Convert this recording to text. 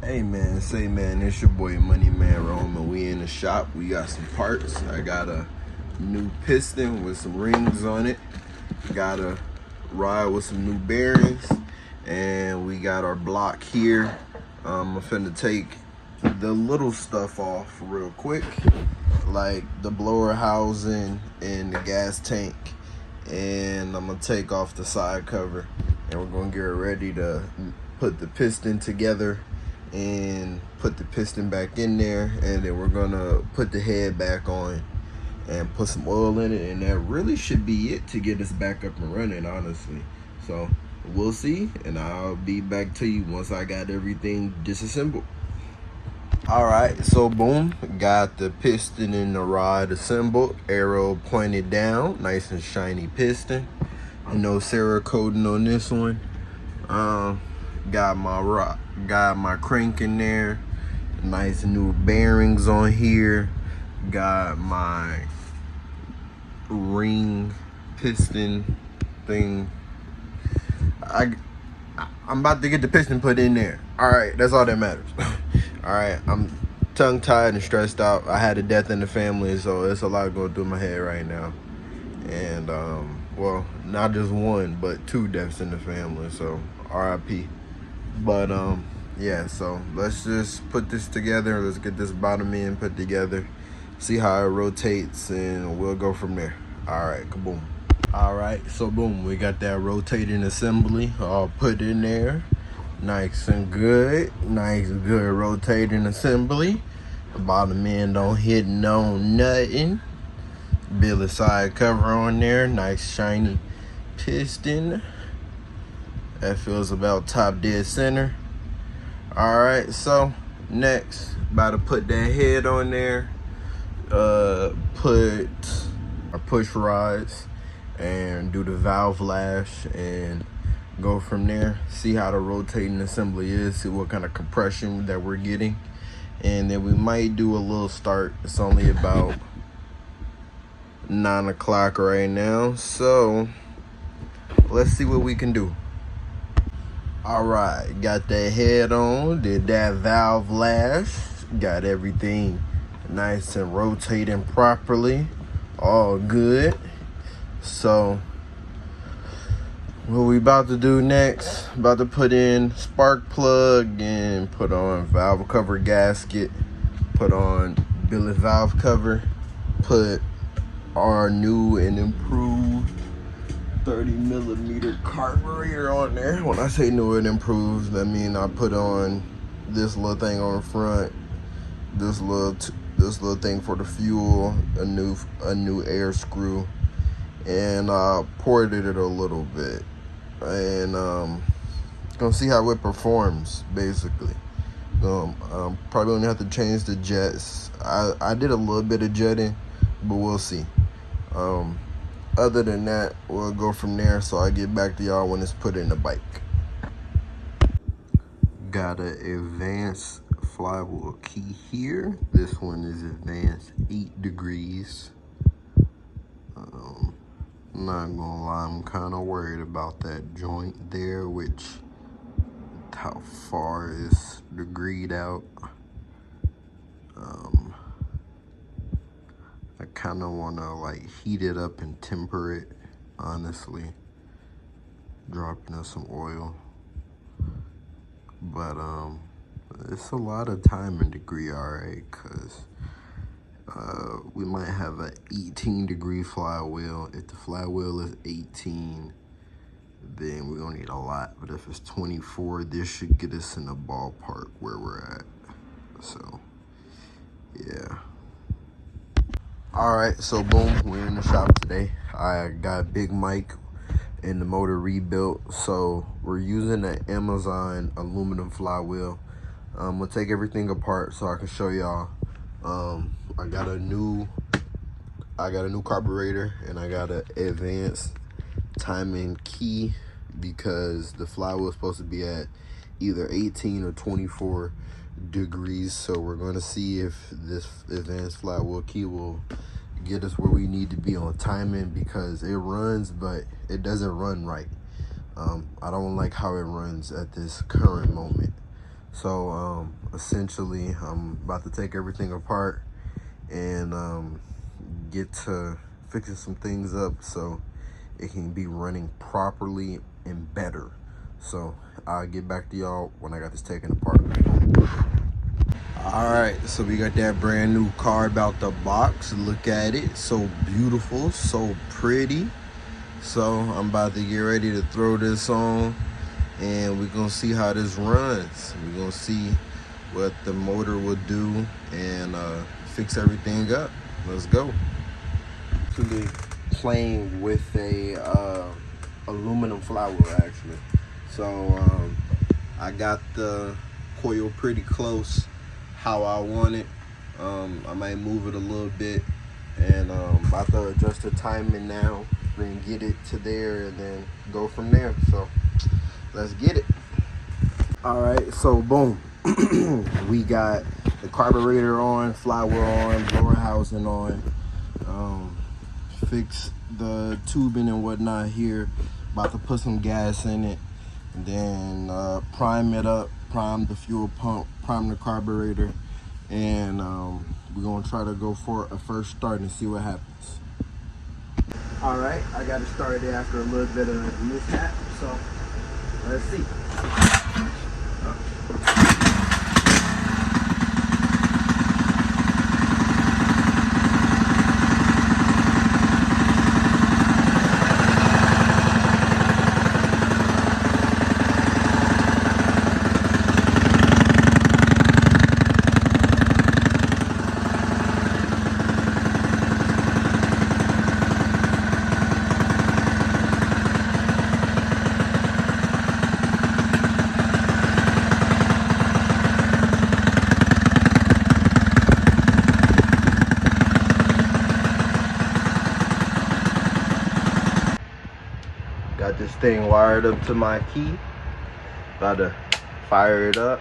Hey man, say man, it's your boy Money Man Roman. We in the shop. We got some parts. I got a new piston with some rings on it. Got a rod with some new bearings, and we got our block here. I'm finna take the little stuff off real quick, like the blower housing and the gas tank, and I'm gonna take off the side cover, and we're gonna get ready to put the piston together and put the piston back in there, and then we're gonna put the head back on and put some oil in it, and that really should be it to get us back up and running, honestly. So we'll see, and I'll be back to you once I got everything disassembled. All right, so boom, got the piston and the rod assembled, arrow pointed down, nice and shiny piston. No Cerakoting on this one. Got my crank in there, nice new bearings on here. Got my ring piston thing. I'm about to get the piston put in there. All right, that's all that matters. All right, I'm tongue-tied and stressed out. I had a death in the family, so it's a lot going through my head right now. And well, not just one, but two deaths in the family, so RIP. But yeah, so let's just put this together. Let's get this bottom end put together, see how it rotates, and we'll go from there. All right, kaboom. All right, so boom, we got that rotating assembly all put in there, nice and good. Nice good rotating assembly. The bottom end don't hit no nothing. Billet side cover on there, nice shiny piston. That feels about top dead center. All right, so next, about to put that head on there, put our push rods, and do the valve lash, and go from there. See how the rotating assembly is, see what kind of compression that we're getting, and then we might do a little start. It's only about 9 o'clock right now, so let's see what we can do. All right, got that head on, did that valve lash, got everything nice and rotating properly, all good. So what we about to do next, about to put in spark plug and put on valve cover gasket, put on billet valve cover, put our new and improved 30mm carburetor on there. When I say new and improved, that mean I put on this little thing on the front, this little thing for the fuel, a new air screw, and ported it a little bit, and gonna see how it performs basically. Probably gonna have to change the jets. I did a little bit of jetting, but we'll see. Other than that, we'll go from there, so I get back to y'all when it's put in the bike. Got an advanced flywheel key here. This one is advanced 8 degrees. I'm not gonna lie, I'm kind of worried about that joint there, which how far is degreed out. I kind of want to like heat it up and temper it, honestly. Dropping in some oil. But it's a lot of time in degree, alright, because we might have an 18-degree flywheel. If the flywheel is 18, then we're gonna need a lot. But if it's 24, this should get us in the ballpark where we're at. So yeah. Alright, so boom, we're in the shop today. I got Big Mike and the motor rebuilt, so we're using an Amazon aluminum flywheel. We'll take everything apart so I can show y'all. I got a new carburetor, and I got an advanced timing key because the flywheel is supposed to be at either 18 or 24 degrees. So we're going to see if this advanced flywheel key will get us where we need to be on timing, because it runs, but it doesn't run right. I don't like how it runs at this current moment. So essentially, I'm about to take everything apart and get to fixing some things up so it can be running properly and better. So I'll get back to y'all when I got this taken apart. All right, so we got that brand new carb out the box. Look at it, so beautiful, so pretty. So I'm about to get ready to throw this on, and we're gonna see how this runs. We're gonna see what the motor will do and fix everything up. Let's go. Actually playing with a aluminum flywheel actually. So I got the coil pretty close how I want it. I might move it a little bit, and about to adjust the timing now and get it to there and then go from there. So let's get it. All right, so boom. We got the carburetor on, flywheel on, blower housing on. Fix the tubing and whatnot here. About to put some gas in it, and then prime it up, prime the fuel pump, prime the carburetor, and we're gonna try to go for a first start and see what happens. All right, I got it started after a little bit of mishap, so let's see. Got this thing wired up to my key. About to fire it up.